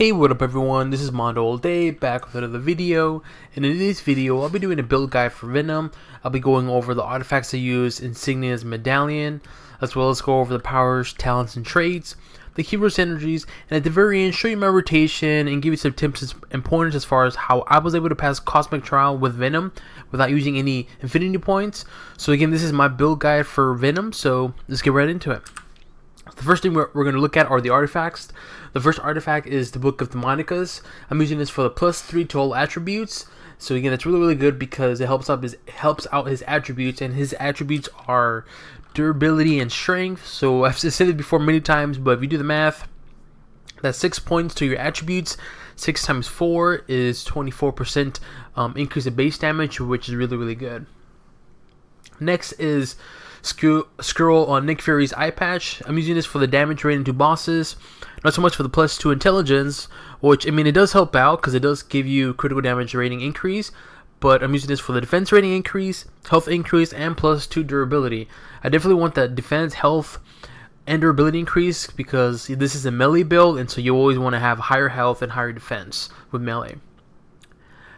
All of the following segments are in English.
Hey, what up everyone, this is MandoAllDay back with another video, and in this video I'll be doing a build guide for Venom. I'll be going over the artifacts I use, insignias, medallion, as well as go over the powers, talents, and traits, the hero synergies, and at the very end show you my rotation and give you some tips and pointers as far as how I was able to pass Cosmic Trial with Venom without using any infinity points. So again, this is my build guide for Venom, so let's get right into it. The first thing we're going to look at are the artifacts. The first artifact is the Book of Demonicas. I'm using this for the +3 to all attributes. So again, that's really good because it helps out his attributes, and his attributes are durability and strength. So I've said it before many times, but if you do the math, that's 6 points to your attributes. 6 times 4 is 24% increase in base damage, which is really good. Next is Skrull on Nick Fury's eye patch. I'm using this for the damage rating to bosses, not so much for the +2 intelligence, which I mean it does help out because it does give you critical damage rating increase, but I'm using this for the defense rating increase, health increase, and +2 durability. I definitely want that defense, health, and durability increase because this is a melee build, and so you always want to have higher health and higher defense with melee.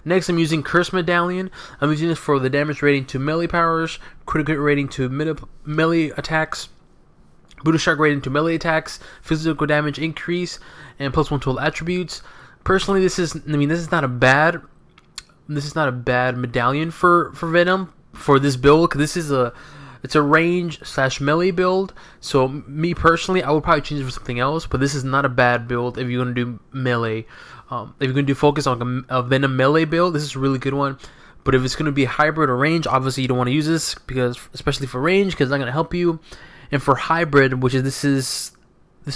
Next, I'm using Curse Medallion. I'm using this for the damage rating to melee powers, critical rating to melee attacks, Buddha Shark rating to melee attacks, physical damage increase, and +1 to all attributes. Personally, this is not a bad medallion for Venom for this build, because it's a range / melee build. So me personally, I would probably change it for something else, but this is not a bad build if you're gonna do melee. If you're going to focus on a Venom melee build, this is a really good one. But if it's going to be a hybrid or range, obviously you don't want to use this, because especially for range, because it's not going to help you. And for hybrid, which is this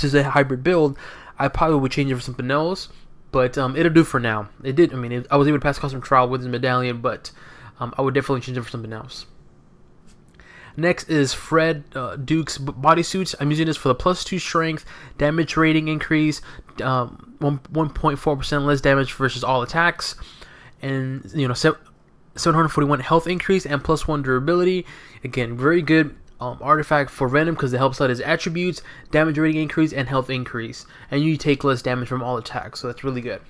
is a hybrid build, I probably would change it for something else. But it'll do for now. It did. I mean, I was able to pass Cosmic Trial with this medallion, but I would definitely change it for something else. Next is Fred Duke's bodysuits. I'm using this for the +2 strength, damage rating increase, 1.4% less damage versus all attacks, and 741 health increase and +1 durability. Again, very good artifact for Venom because it helps out his attributes, damage rating increase, and health increase, and you take less damage from all attacks, so that's really good.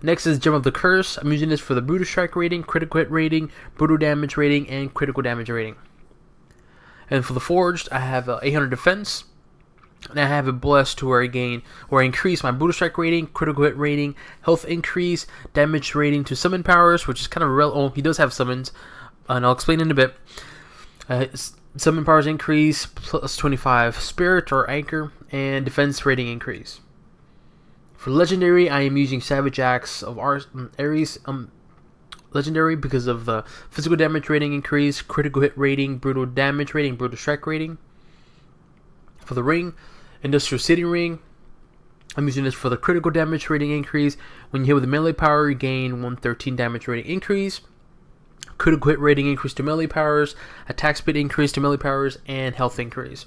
Next is Gem of the Curse. I'm using this for the Buddha Strike rating, critical hit rating, brutal damage rating, and critical damage rating. And for the Forged, I have 800 defense, and I have it blessed to where I increase my Buddha Strike rating, critical hit rating, health increase, damage rating to summon powers, which is kind of he does have summons, and I'll explain in a bit. Summon powers increase, +25 spirit or anchor, and defense rating increase. For legendary, I am using Savage Axe of Ares legendary because of the physical damage rating increase, critical hit rating, brutal damage rating, brutal strike rating. For the ring, Industrial City ring, I'm using this for the critical damage rating increase. When you hit with a melee power, you gain 113 damage rating increase, critical hit rating increase to melee powers, attack speed increase to melee powers, and health increase.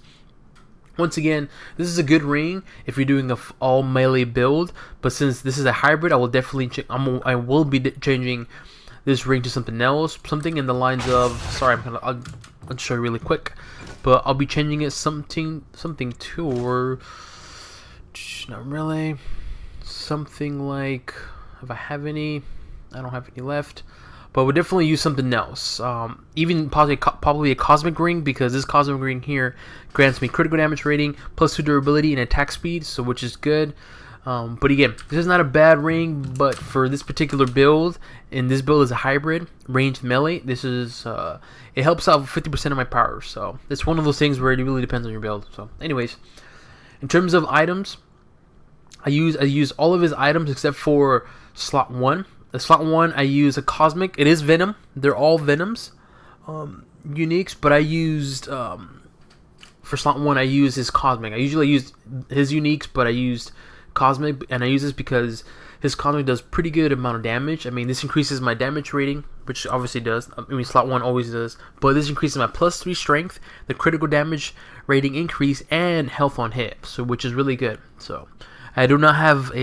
Once again, this is a good ring if you're doing a all melee build, but since this is a hybrid, I will definitely I will be changing this ring to something else, something in the lines of, I'll show you really quick, but I'll be changing it something to, or not really, something like, if I have any, I don't have any left. But we'll definitely use something else. Even probably a Cosmic Ring, because this Cosmic Ring here grants me critical damage rating, +2 durability, and attack speed, so which is good. But again, this is not a bad ring, but for this particular build, and this build is a hybrid, ranged melee, this is, it helps out 50% of my powers. So it's one of those things where it really depends on your build. So anyways, in terms of items, I use all of his items except for slot 1. The slot 1, I use a Cosmic. It is Venom. They're all Venoms, uniques. But I used for slot 1, I use his Cosmic. I usually use his uniques, but I used Cosmic, and I use this because his Cosmic does pretty good amount of damage. I mean, this increases my damage rating, which obviously does. I mean, slot 1 always does, but this increases my +3 strength, the critical damage rating increase, and health on hit, so which is really good. So I do not have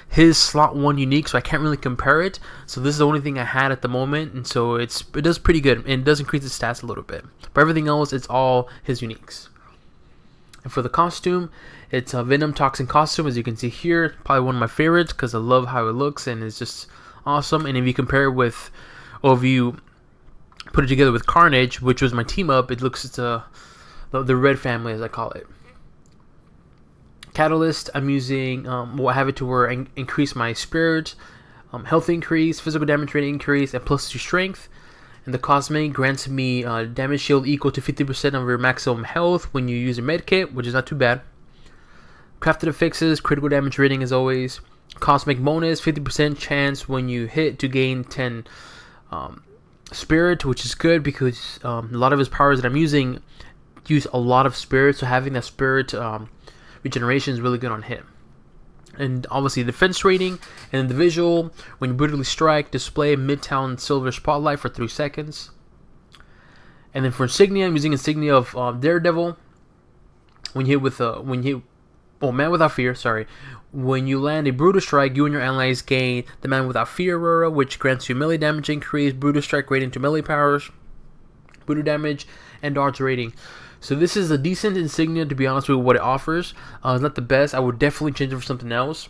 his slot 1 unique, so I can't really compare it. So this is the only thing I had at the moment, and so it does pretty good, and it does increase its stats a little bit. But everything else, it's all his uniques. And for the costume, it's a Venom Toxin costume, as you can see here. Probably one of my favorites because I love how it looks and it's just awesome. And if you compare it with, or if you put it together with Carnage, which was my team up, it looks the red family, as I call it. Catalyst, I'm using, I have it to where I increase my spirit, health increase, physical damage rate increase, and +2 strength. And the Cosmic grants me damage shield equal to 50% of your maximum health when you use a med kit, which is not too bad. Crafted affixes, critical damage rating as always. Cosmic bonus, 50% chance when you hit to gain 10 spirit, which is good because a lot of his powers that I'm using use a lot of spirit, so having that spirit regeneration is really good on hit. And obviously defense rating, and then the visual, when you brutally strike, display Midtown Silver Spotlight for 3 seconds. And then for insignia, I'm using insignia of Daredevil. When you hit Man Without Fear, sorry. When you land a brutal strike, you and your allies gain the Man Without Fear aura, which grants you melee damage increase, brutal strike rating to melee powers, brutal damage, and dodge rating. So this is a decent insignia, to be honest with what it offers. It's not the best. I would definitely change it for something else.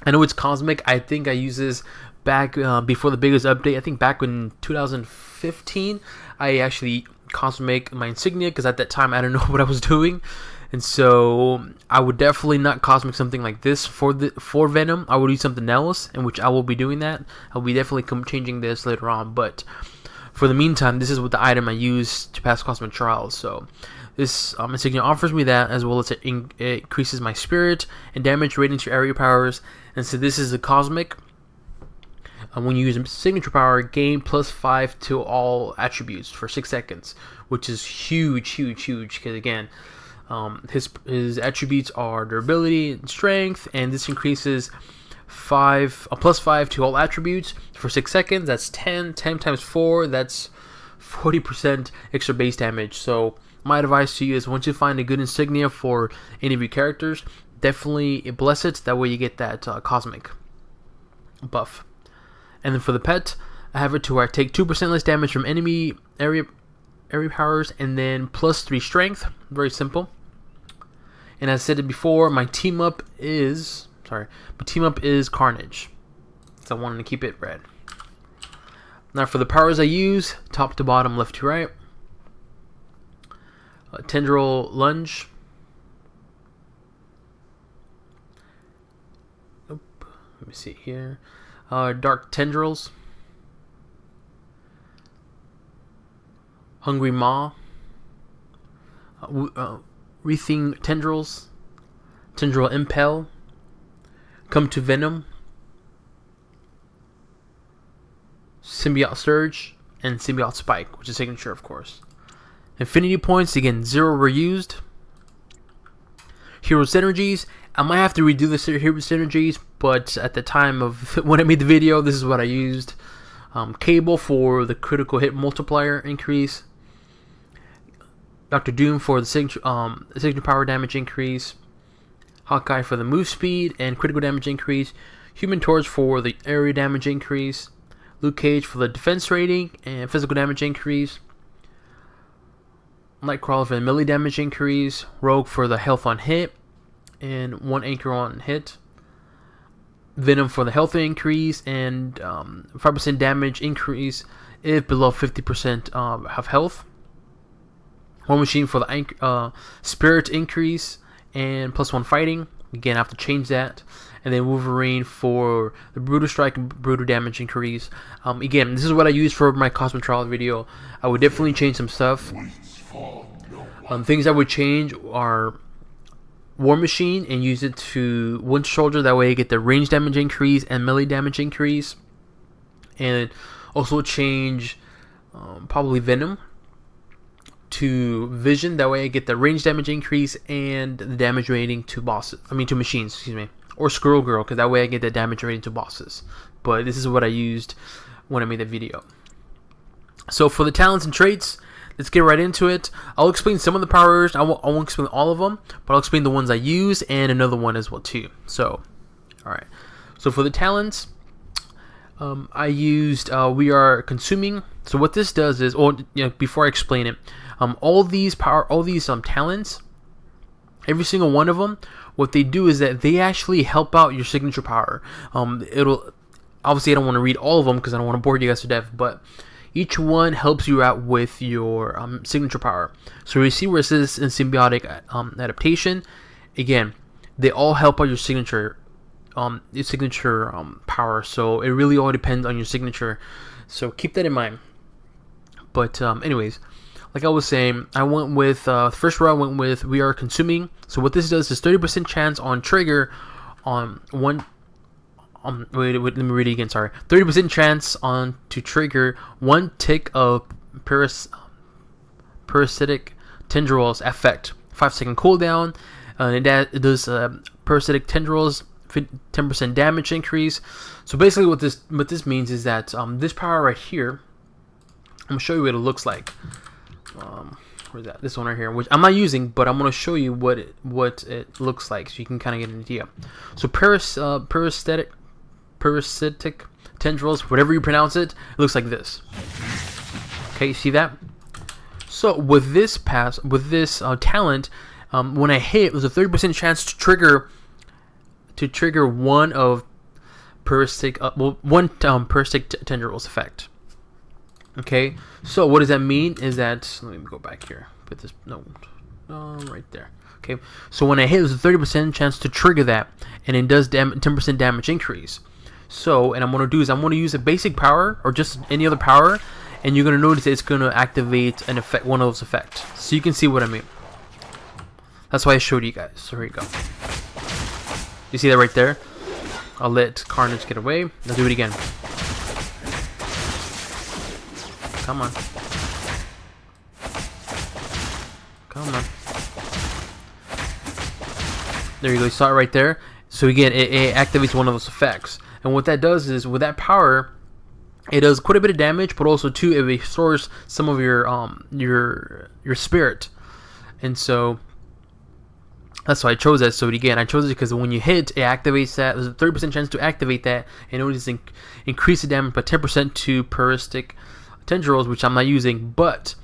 I know it's Cosmic. I think I used this back before the biggest update. I think back in 2015, I actually Cosmic my insignia because at that time I didn't know what I was doing. And so I would definitely not Cosmic something like this for Venom. I would use something else, in which I will be doing that. I'll be definitely changing this later on, but for the meantime, this is what the item I use to pass Cosmic Trials. So this insignia offers me that, as well as it increases my spirit and damage rating to area powers. And so this is a Cosmic. When you use a signature power, gain +5 to all attributes for 6 seconds, which is huge, because again, his attributes are durability and strength, and this increases +5 to all attributes for 6 seconds. That's 10 times 4, that's 40% extra base damage. So my advice to you is, once you find a good insignia for any of your characters, definitely bless it. That way you get that Cosmic buff. And then for the pet, I have it to where I take 2% less damage from enemy area powers, and then +3 strength. Very simple. And as I said it before, my team up is Carnage. So I wanted to keep it red. Now for the powers I use, top to bottom, left to right. Tendril Lunge. Let me see here. Dark Tendrils. Hungry Maw. Wreathing Tendrils. Tendril Impel. Come to Venom. Symbiote Surge. And Symbiote Spike, which is signature, of course. Infinity Points, again, 0 were used. Hero Synergies. I might have to redo the Hero Synergies, but at the time of when I made the video, this is what I used. Cable for the critical hit multiplier increase. Dr. Doom for the signature power damage increase. Hawkeye for the move speed and critical damage increase. Human Torch for the area damage increase. Luke Cage for the defense rating and physical damage increase. Nightcrawler for the melee damage increase. Rogue for the health on hit and 1 anchor on hit. Venom for the health increase and 5% damage increase if below 50% of health. War Machine for the spirit increase and +1 fighting. Again, I have to change that. And then Wolverine for the brutal strike and brutal damage increase. Again, this is what I use for my Cosmic Trial video. I would definitely change some stuff. Things I would change are War Machine and use it to Winter Soldier. That way I get the range damage increase and melee damage increase. And also change probably Venom to Vision. That way I get the range damage increase and the damage rating to bosses. To machines, excuse me. Or Squirrel Girl, because that way I get the damage rating to bosses. But this is what I used when I made the video. So for the talents and traits, let's get right into it. I'll explain some of the powers. I won't explain all of them, but I'll explain the ones I use and another one as well too. So, alright. So for the talents, I used We Are Consuming. So what this does is, before I explain it, all these talents every single one of them, what they do is that they actually help out your signature power. It'll obviously, I don't want to read all of them because I don't want to bore you guys to death, but each one helps you out with your signature power. So you see where it says in symbiotic adaptation, again, they all help out your signature power. So it really all depends on your signature. So keep that in mind. But anyways, like I was saying, I went with first row. I went with we are consuming. So what this does is 30% chance on trigger on one. Wait, let me read it again. Sorry, 30% chance on to trigger one tick of parasitic tendrils effect. 5-second cooldown. And it does parasitic tendrils 10% damage increase. So basically, what this means is that this power right here, I'm gonna show you what it looks like. Where's that? This one right here, which I'm not using, but I'm gonna show you what it looks like, so you can kind of get an idea. So parasitic tendrils, whatever you pronounce it, it looks like this. Okay, you see that? So with this talent, when I hit, it was a 30% chance to trigger one of parasitic tendrils effect. Okay, so what does that mean? Is that, let me go back here. Put this right there. Okay, so when I hit, it was a 30% chance to trigger that, and it does 10% damage increase. So, and I'm gonna do is I'm gonna use a basic power or just any other power, and you're gonna notice it's gonna activate an effect, one of those effects. So you can see what I mean. That's why I showed you guys. So here you go. You see that right there? I'll let Carnage get away. I'll do it again. Come on. Come on. There you go. You saw it right there. So again, it activates one of those effects. And what that does is, with that power, it does quite a bit of damage, but also too, it restores some of your spirit. And so that's why I chose that. So again, I chose it because when you hit, it activates that. There's a 30% chance to activate that, and it will increase the damage by 10% to parasitic tendrils, which I'm not using. But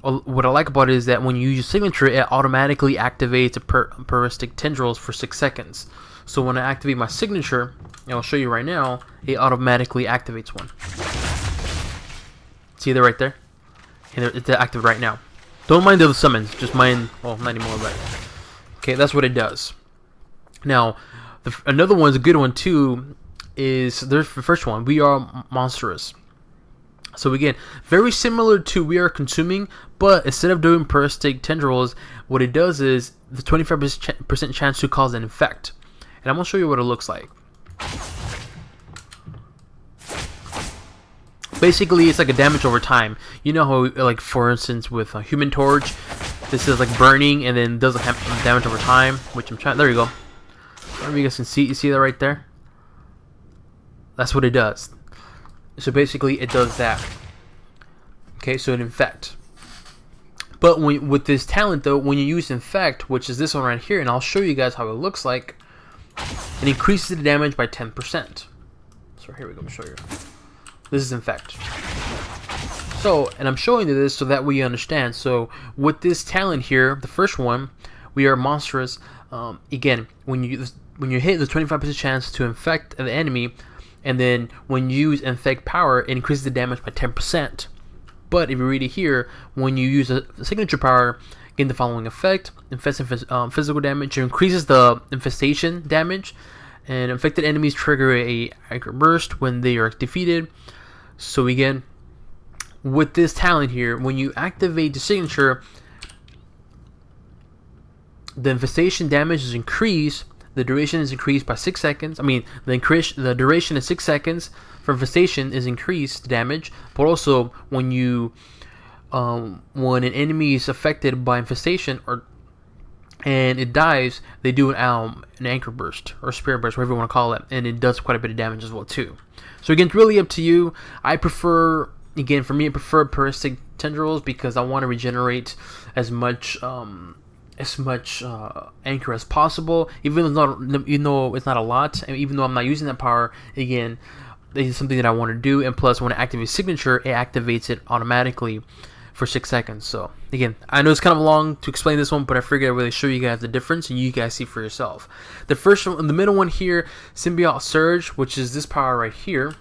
what I like about it is that when you use signature, it automatically activates parasitic tendrils for 6 seconds. So when I activate my signature, and I'll show you right now, it automatically activates one. See that right there? And it's active right now. Don't mind those summons, just mind, well, not anymore, but okay, that's what it does. Now, another one's a good one too, is the first one, we are monstrous. So again, very similar to we are consuming, but instead of doing parasitic tendrils, what it does is the 25% chance to cause an infect. And I'm going to show you what it looks like. Basically, it's like a damage over time. You know how, like, for instance, with a Human Torch, this is like burning and then does damage over time, which I'm trying. There you go. I don't know if you guys can see. You see that right there? That's what it does. So basically, it does that. Okay, so it infect. But with this talent, though, when you use infect, which is this one right here, and I'll show you guys how it looks like, it increases the damage by 10%. So here we go. I'll show you. This is infect. So, and I'm showing you this so that way you understand. So with this talent here, the first one, we are monstrous. Again, when you hit, there's 25% chance to infect the enemy, and then when you use infect power, it increases the damage by 10%. But if you read it here, when you use a signature power, gain the following effect: physical damage, it increases the infestation damage, and infected enemies trigger a anchor burst when they are defeated. So again, with this talent here, when you activate the signature, the infestation damage is increased. The duration is increased by 6 seconds. I mean, the duration is 6 seconds for infestation is increased damage. But also, when an enemy is affected by infestation and it dies, they do an anchor burst or spirit burst, whatever you want to call it, and it does quite a bit of damage as well too. So again, it's really up to you. I prefer, again, for me, I prefer parasitic tendrils because I want to regenerate as much anchor as possible, even though it's not a lot, and even though I'm not using that power. Again, this is something that I want to do, and plus when I activate signature, it activates it automatically for 6 seconds. So again, I know it's kind of long to explain this one, but I figured I'd really show you guys the difference and you guys see for yourself. The first one, the middle one here, Symbiote Surge, which is this power right here.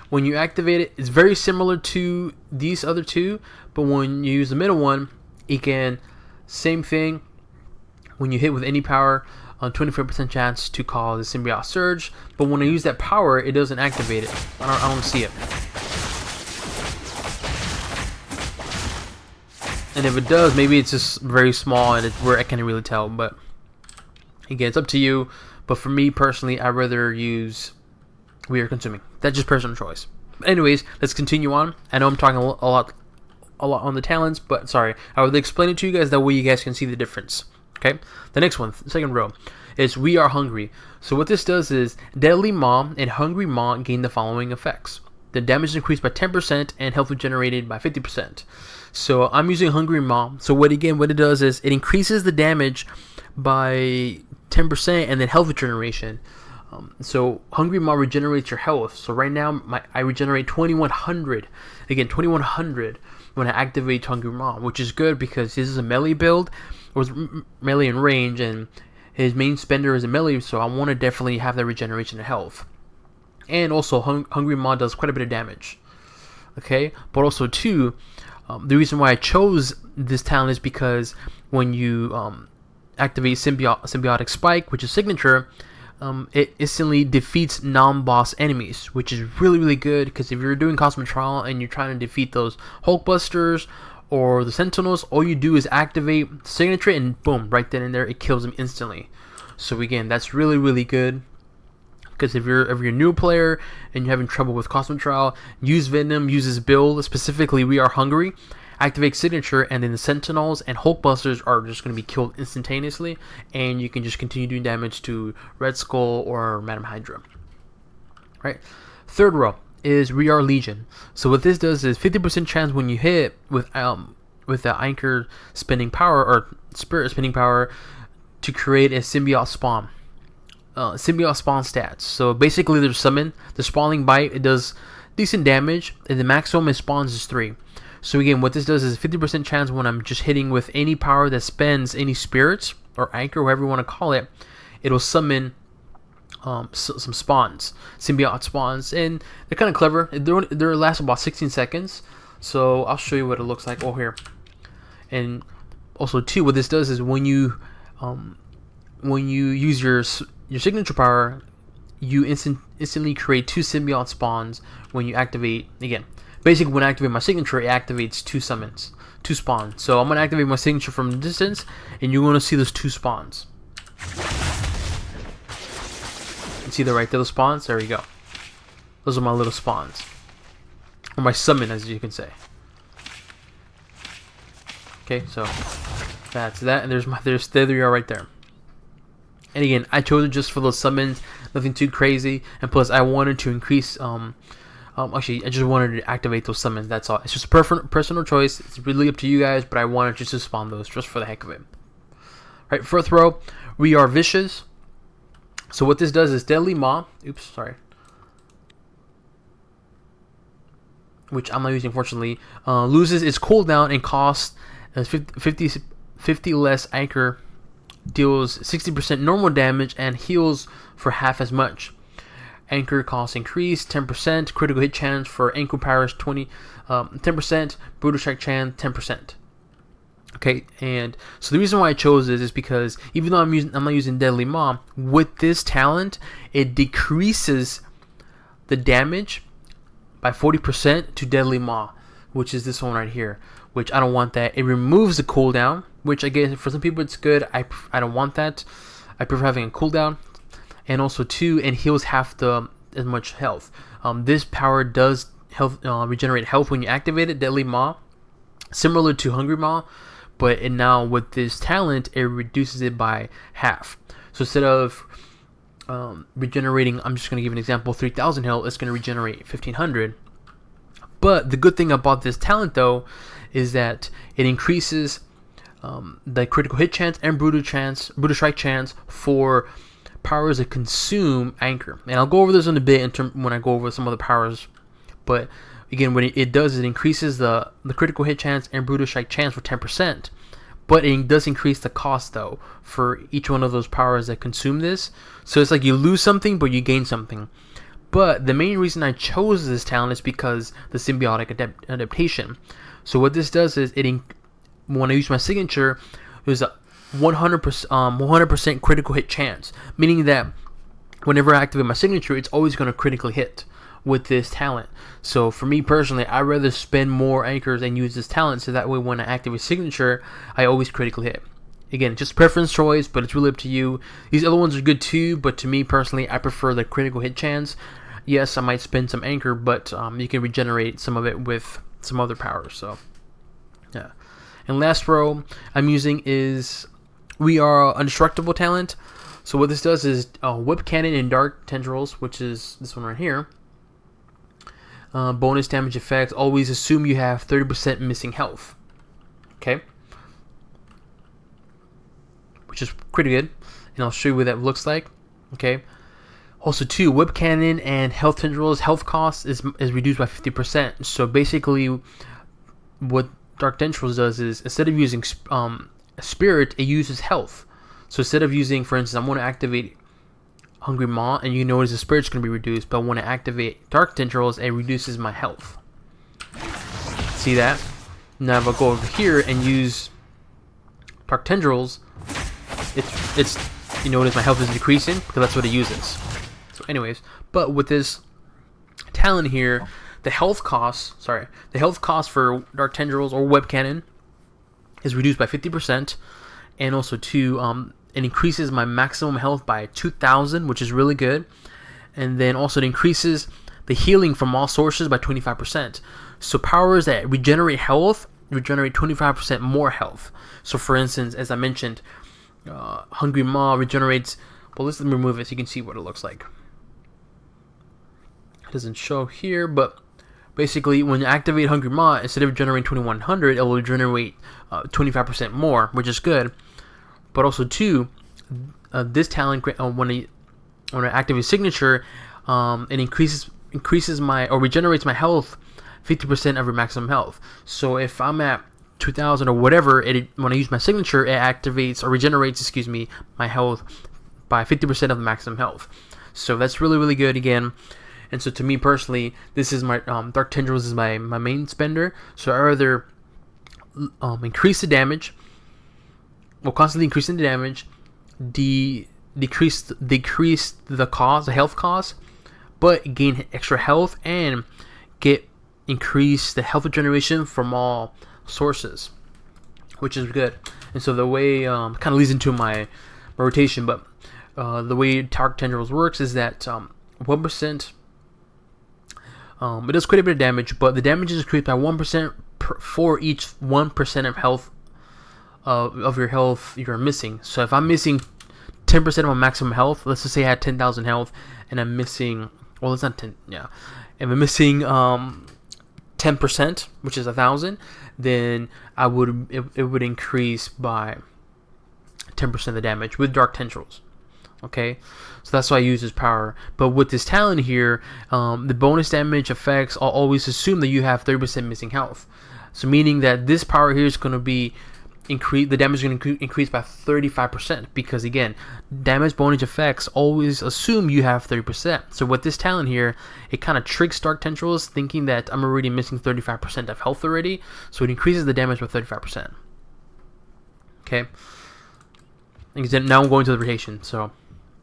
When you activate it, it's very similar to these other two, but when you use the middle one, it can, same thing, when you hit with any power, 24% chance to cause the Symbiote Surge, but when I use that power, it doesn't activate it. I don't see it. And if it does, maybe it's just very small and it's where I can't really tell, but again, it's up to you. But for me personally, I'd rather use We Are Consuming. That's just personal choice. Anyways, let's continue on. I know I'm talking a lot on the talents, but sorry, I will explain it to you guys, that way you guys can see the difference. Okay, the next one, the second row, is We Are Hungry. So what this does is Deadly Maw and Hungry Maw gain the following effects. The damage is increased by 10% and health regenerated by 50%. So I'm using Hungry Maw. So what it does is it increases the damage by 10% and then health regeneration. So Hungry Maw regenerates your health. So right now I regenerate 2100. Again, 2100 when I activate Hungry Maw, which is good because this is a melee build, or melee in range, and his main spender is a melee, so I want to definitely have that regeneration of health. And also Hungry Maw does quite a bit of damage. Okay, but also too, the reason why I chose this talent is because when you activate Symbiotic Spike, which is signature, it instantly defeats non-boss enemies, which is really good, because if you're doing Cosmic Trial and you're trying to defeat those Hulkbusters or the Sentinels, all you do is activate signature and boom, right then and there it kills them instantly. So again, that's really good, because if you're a new player and you're having trouble with Cosmic Trial, use Venom, use this build, specifically We Are Hungry, activate signature, and then the Sentinels and Hulkbusters are just going to be killed instantaneously, and you can just continue doing damage to Red Skull or Madam Hydra. Right. Third row is We Are Legion. So what this does is 50% chance when you hit with the Anchor spinning power or Spirit spinning power to create a Symbiote Spawn. Symbiote Spawn stats. So basically, there's summon, the Spawning Bite, it does decent damage, and the maximum it spawns is 3. So again, what this does is 50% chance when I'm just hitting with any power that spends any spirits or anchor, whatever you want to call it, it'll summon some spawns, symbiote spawns, and they're kind of clever. They last about 16 seconds. So I'll show you what it looks like over here. And also too, what this does is when you use your signature power, you instantly create 2 symbiote spawns when you activate. Again, basically when I activate my signature, it activates 2 summons, 2 spawns. So I'm going to activate my signature from the distance, and you're going to see those 2 spawns. You see the right there, those spawns? There we go. Those are my little spawns. Or my summon, as you can say. Okay, so that's that, and there they are right there. And again, I chose it just for those summons, nothing too crazy, and plus I wanted to increase actually, I just wanted to activate those summons, that's all. It's just a personal choice. It's really up to you guys, but I wanted just to spawn those just for the heck of it. Right, fourth row, We Are Vicious. So what this does is Deadly Maw, which I'm not using, unfortunately, loses its cooldown and costs 50 less anchor, deals 60% normal damage, and heals for half as much. Anchor cost increase 10%, critical hit chance for anchor powers 10%, brutal strike chance 10%. Okay, and so the reason why I chose this is because even though I'm not using Deadly Maw, with this talent it decreases the damage by 40% to Deadly Maw, which is this one right here, which I don't want that. It removes the cooldown, which I guess for some people it's good. I don't want that. I prefer having a cooldown. And also too, and heals half as much health. This power does regenerate health when you activate it, Deadly Maw, similar to Hungry Maw, but now with this talent it reduces it by half. So instead of regenerating, I'm just going to give an example, 3,000 health, it's going to regenerate 1,500. But the good thing about this talent though is that it increases the critical hit chance and brutal strike chance for powers that consume anchor, and I'll go over this in a bit when I go over some other powers. But again, what it does is it increases the critical hit chance and brutal strike chance for 10%. But it does increase the cost, though, for each one of those powers that consume this. So it's like you lose something, but you gain something. But the main reason I chose this talent is because the symbiotic adaptation. So what this does is, when I use my signature, there's a 100% critical hit chance. Meaning that whenever I activate my signature, it's always going to critically hit with this talent. So for me personally, I'd rather spend more anchors and use this talent, so that way when I activate signature, I always critically hit. Again, just preference choice, but it's really up to you. These other ones are good too, but to me personally, I prefer the critical hit chance. Yes, I might spend some anchor, but you can regenerate some of it with some other powers. So yeah. And last row I'm using is We Are Indestructible talent. So what this does is Whip Cannon and Dark Tendrils, which is this one right here. Bonus damage effects. Always assume you have 30% missing health. Okay. Which is pretty good. And I'll show you what that looks like. Okay. Also, too, Whip Cannon and Health Tendrils health cost is reduced by 50%. So basically, what Dark Tendrils does is, instead of using Spirit, it uses health. So instead of using, for instance, I'm going to activate Hungry Maw, and you notice the Spirit's going to be reduced, but when I activate Dark Tendrils, it reduces my health. See that? Now if I go over here and use Dark Tendrils, it's you notice my health is decreasing because that's what it uses. So anyways, but with this talent here, the health cost for Dark Tendrils or Web Cannon is reduced by 50%, and also too, it increases my maximum health by 2,000, which is really good. And then also it increases the healing from all sources by 25%. So powers that regenerate health regenerate 25% more health. So for instance, as I mentioned, Hungry Maw regenerates, well, let's remove it so you can see what it looks like. It doesn't show here, but basically when you activate Hungry Maw, instead of generating 2100, it will generate 25% more, which is good. But also too, this talent when I activate signature, it increases my, or regenerates my health 50% of your maximum health. So if I'm at 2000 or whatever, when I use my signature, it activates or regenerates, my health by 50% of the maximum health. So that's really, really good again. And so to me personally, this is my Dark Tendrils is my main spender. So I rather increase the damage, constantly increasing the damage, decrease the cost, the health cost, but gain extra health and increase the health regeneration from all sources, which is good. And so the way kind of leads into my rotation, but the way Dark Tendrils works is that 1%. It does quite a bit of damage, but the damage is increased by 1% for each 1% of health of your health you're missing. So if I'm missing 10% of my maximum health, let's just say I had 10,000 health, and I'm missing, well, it's not 10, yeah. If I'm missing 10%, which is 1,000, then it would increase by 10% of the damage with Dark Tendrils. Okay, so that's why I use this power. But with this talent here, the bonus damage effects, I'll always assume that you have 30% missing health. So meaning that this power here is going to be the damage is going to increase by 35%, because again, damage bonus effects always assume you have 30%. So with this talent here, it kind of tricks Dark Tendrils thinking that I'm already missing 35% of health already, so it increases the damage by 35%. Okay, and now I'm going to the rotation, so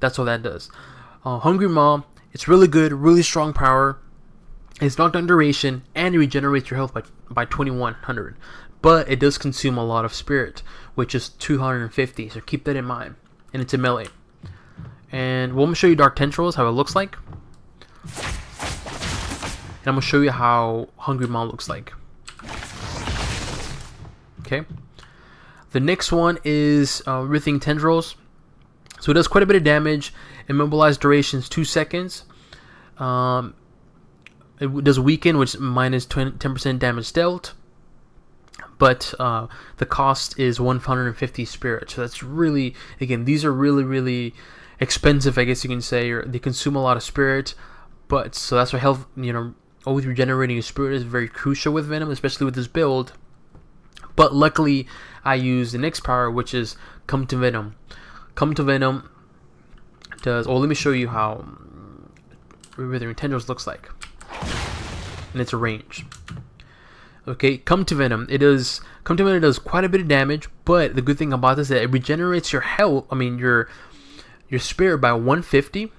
that's what that does. Hungry Maw, it's really good, really strong power. It's knockdown duration, and it regenerates your health by 2100. But it does consume a lot of spirit, which is 250, so keep that in mind. And it's a melee. And we'll show you Dark Tendrils, how it looks like. And I'm going to show you how Hungry Maw looks like. Okay. The next one is Writhing Tendrils. So it does quite a bit of damage. Immobilized duration is 2 seconds. It does weaken, which is minus 10% damage dealt. But the cost is 150 spirit. So that's really, again, these are really, really expensive, I guess you can say. Or they consume a lot of spirit. But so that's why health, always regenerating your spirit is very crucial with Venom, especially with this build. But luckily, I use the next power, which is Come to Venom. Come to Venom does. Oh, let me show you how Withering Tendrils looks like, and it's a range. Okay, Come to Venom. Come to Venom does quite a bit of damage, but the good thing about this is that it regenerates your health. I mean your spirit by 150,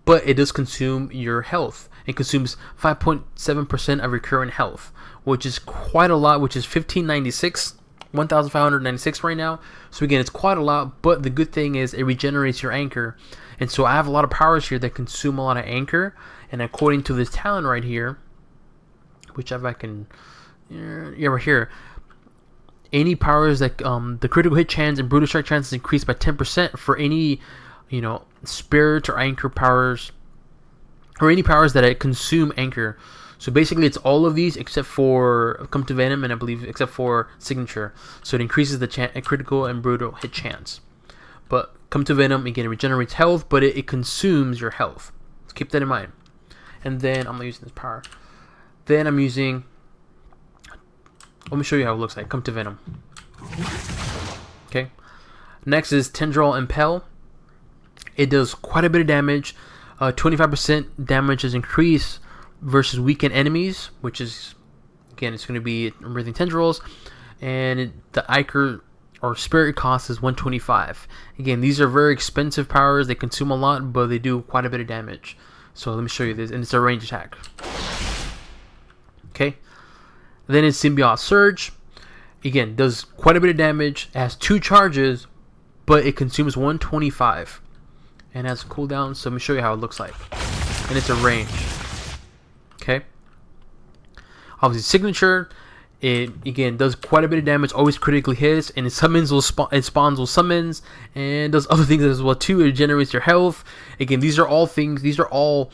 but it does consume your health. It consumes 5.7% of your current health, which is quite a lot. Which is 1,596 right now. So again, it's quite a lot. But the good thing is it regenerates your anchor, and so I have a lot of powers here that consume a lot of anchor. And according to this talent right here, which if I can, yeah, right here, any powers that the critical hit chance and brutal strike chance is increased by 10% for any, spirit or anchor powers, or any powers that consume anchor. So basically, it's all of these except for Come to Venom, and I believe except for Signature. So it increases the critical and brutal hit chance. But Come to Venom, again, it regenerates health, but it consumes your health. So keep that in mind. And then I'm using this power. Then I'm using. Let me show you how it looks like. Come to Venom. Okay. Next is Tendril Impel. It does quite a bit of damage. 25% damage is increased versus weakened enemies, which is, again, it's going to be Withering Tendrils, and the Ichor or Spirit cost is 125. Again, these are very expensive powers. They consume a lot, but they do quite a bit of damage. So let me show you this, and it's a range attack. Okay. Then it's Symbiote Surge. Again, does quite a bit of damage. It has 2 charges, but it consumes 125. And has a cooldown, so let me show you how it looks like. And it's a range. Okay. Obviously, Signature. It again does quite a bit of damage, always critically hits, and it summons will it spawns will summons, and does other things as well too. It generates your health. Again, these are all things. These are all.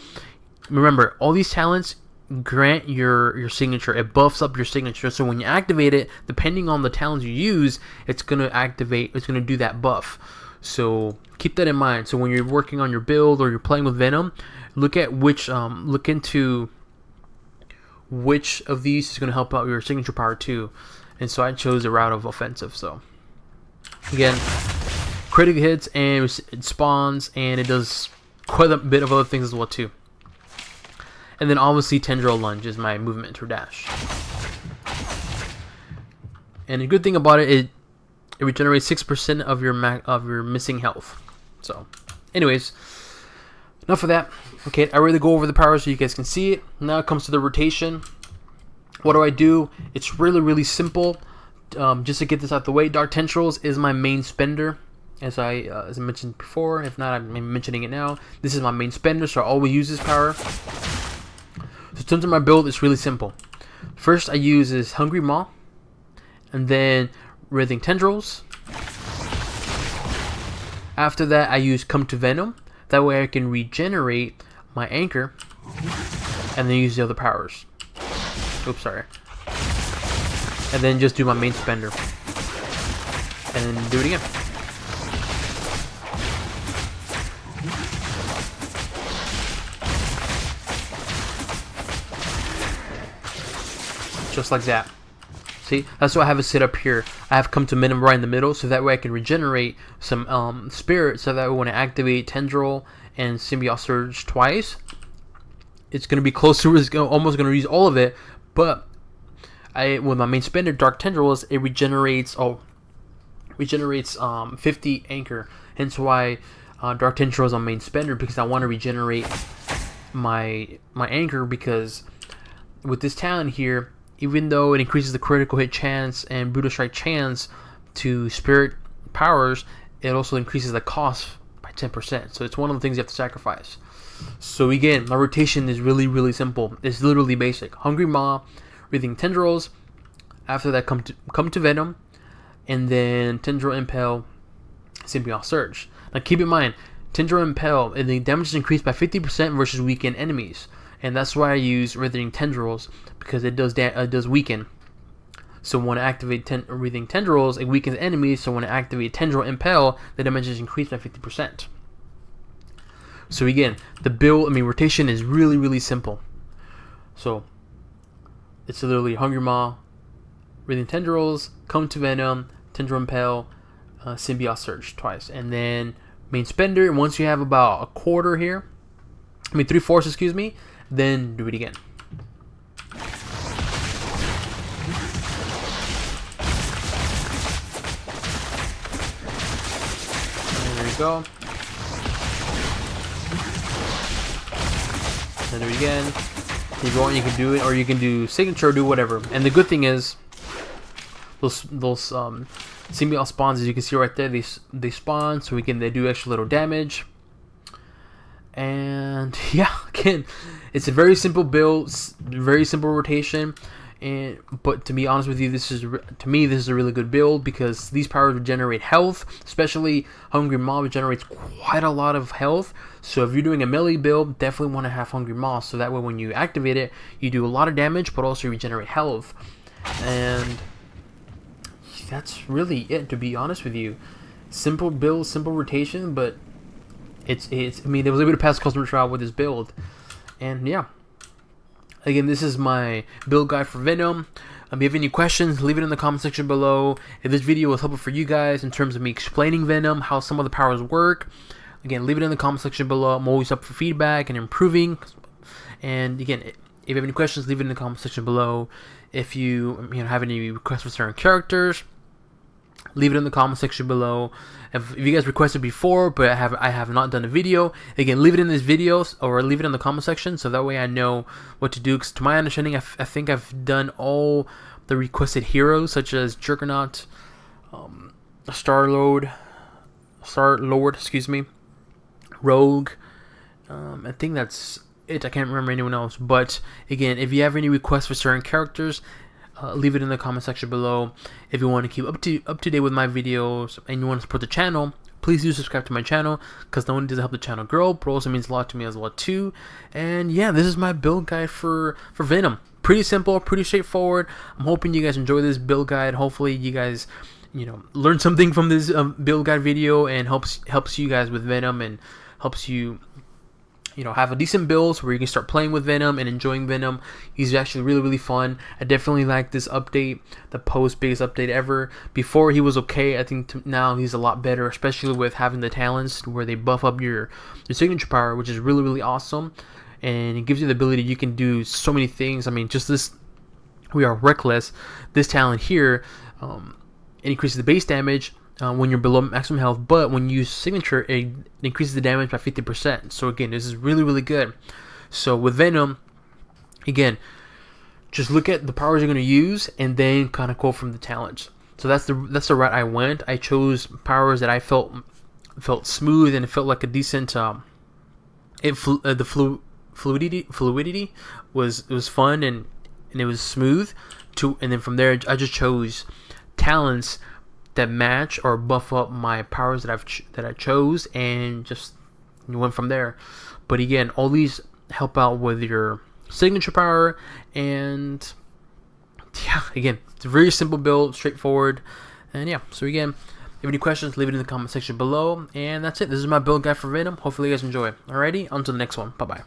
Remember, all these talents grant your signature. It buffs up your signature. So when you activate it, depending on the talents you use, it's gonna activate. It's gonna do that buff. So keep that in mind. So when you're working on your build or you're playing with Venom, look at look into which of these is going to help out your signature power too. And so I chose the route of offensive. So again, critical hits, and it spawns, and it does quite a bit of other things as well too. And then obviously Tendril Lunge is my movement or dash. And the good thing about it regenerates 6% of your missing health. So anyways, enough of that. Okay, I really go over the powers so you guys can see it. Now it comes to the rotation. What do? It's really simple. Just to get this out the way, Dark Tendrils is my main spender, as I mentioned before. If not, I'm mentioning it now. This is my main spender, so I always use this power. So in terms of my build, it's really simple. First, I use this Hungry Maw, and then Withering Tendrils. After that, I use Come to Venom. That way I can regenerate my anchor and then use the other powers. Oops, sorry. And then just do my main spender. And then do it again. Just like that. See, that's why I have it set up here. I have Come to Venom right in the middle, so that way I can regenerate some spirit, so that way when I activate Tendril and Symbiote Surge twice, it's going to be close to, almost going to use all of it, but with my main spender, Dark Tendrils, it regenerates 50 anchor, hence why Dark Tendrils is my main spender, because I want to regenerate my anchor, because with this talent here, even though it increases the critical hit chance and brutal strike chance to spirit powers, it also increases the cost by 10%. So it's one of the things you have to sacrifice. So again, my rotation is really simple. It's literally basic. Hungry Maw, Withering Tendrils. After that, come to Venom, and then Tendril Impel, Symbiote Surge. Now keep in mind, Tendril Impel, and the damage is increased by 50% versus weakened enemies. And that's why I use Withering Tendrils, because it does weaken. So when I activate Withering Tendrils, it weakens enemies. So when I activate Tendril Impel, the damage is increased by 50%. So again, rotation is really simple. So it's literally Hungry Maw, Breathing Tendrils, Come to Venom, Tendril Impale, Symbiote Surge twice, and then main spender. Once you have about a quarter here, I mean 3/4, excuse me, then do it again. And there you go. And do it again. If you want, you can do it, or you can do signature, or do whatever. And the good thing is, those symbiote spawns, as you can see right there, they spawn, so they do extra little damage. And yeah, again, it's a very simple build, very simple rotation. But to be honest with you, this is a really good build, because these powers regenerate health, especially Hungry Maw regenerates quite a lot of health. So if you're doing a melee build, definitely want to have Hungry Maw, so that way when you activate it, you do a lot of damage, but also regenerate health. And that's really it, to be honest with you. Simple build, simple rotation, but it's I mean, they was able to pass customer trial with this build. And yeah, again, this is my build guide for Venom. If you have any questions, leave it in the comment section below. If this video was helpful for you guys in terms of me explaining Venom, how some of the powers work, again, leave it in the comment section below. I'm always up for feedback and improving. And again, if you have any questions, leave it in the comment section below. If you have any requests for certain characters, leave it in the comment section below. If you guys requested before, but I have not done a video, again, leave it in this video, or leave it in the comment section, so that way I know what to do. Because to my understanding, I think I've done all the requested heroes, such as Juggernaut, Star-Lord, excuse me, Rogue. I think that's it. I can't remember anyone else. But again, if you have any requests for certain characters, leave it in the comment section below. If you want to keep up to date with my videos and you want to support the channel, please do subscribe to my channel, because not only does it help the channel grow, but also means a lot to me as well too. And yeah, this is my build guide for Venom. Pretty simple, pretty straightforward. I'm hoping you guys enjoy this build guide. Hopefully you guys learn something from this build guide video, and helps you guys with Venom, and helps you have a decent build where you can start playing with Venom and enjoying Venom. He's actually really fun. I definitely like this update, the biggest update ever. Before he was okay, I think now he's a lot better, especially with having the talents where they buff up your signature power, which is really awesome. And it gives you the ability, you can do so many things. I mean, just this, we are reckless. This talent here, it increases the base damage when you're below maximum health, but when you use signature, it increases the damage by 50%. So again, this is really good. So with Venom, again, just look at the powers you're going to use, and then kind of go from the talents. So that's the route I went. I chose powers that I felt smooth, and it felt like a decent. The fluidity was fun, and it was smooth. And then from there, I just chose talents that match or buff up my powers that I chose, and just went from there. But again, all these help out with your signature power, and yeah, again, it's a very simple build, straightforward. And yeah, so again, if you have any questions, leave it in the comment section below. And that's it. This is my build guide for Venom. Hopefully you guys enjoy. Alrighty, on to the next one. Bye bye.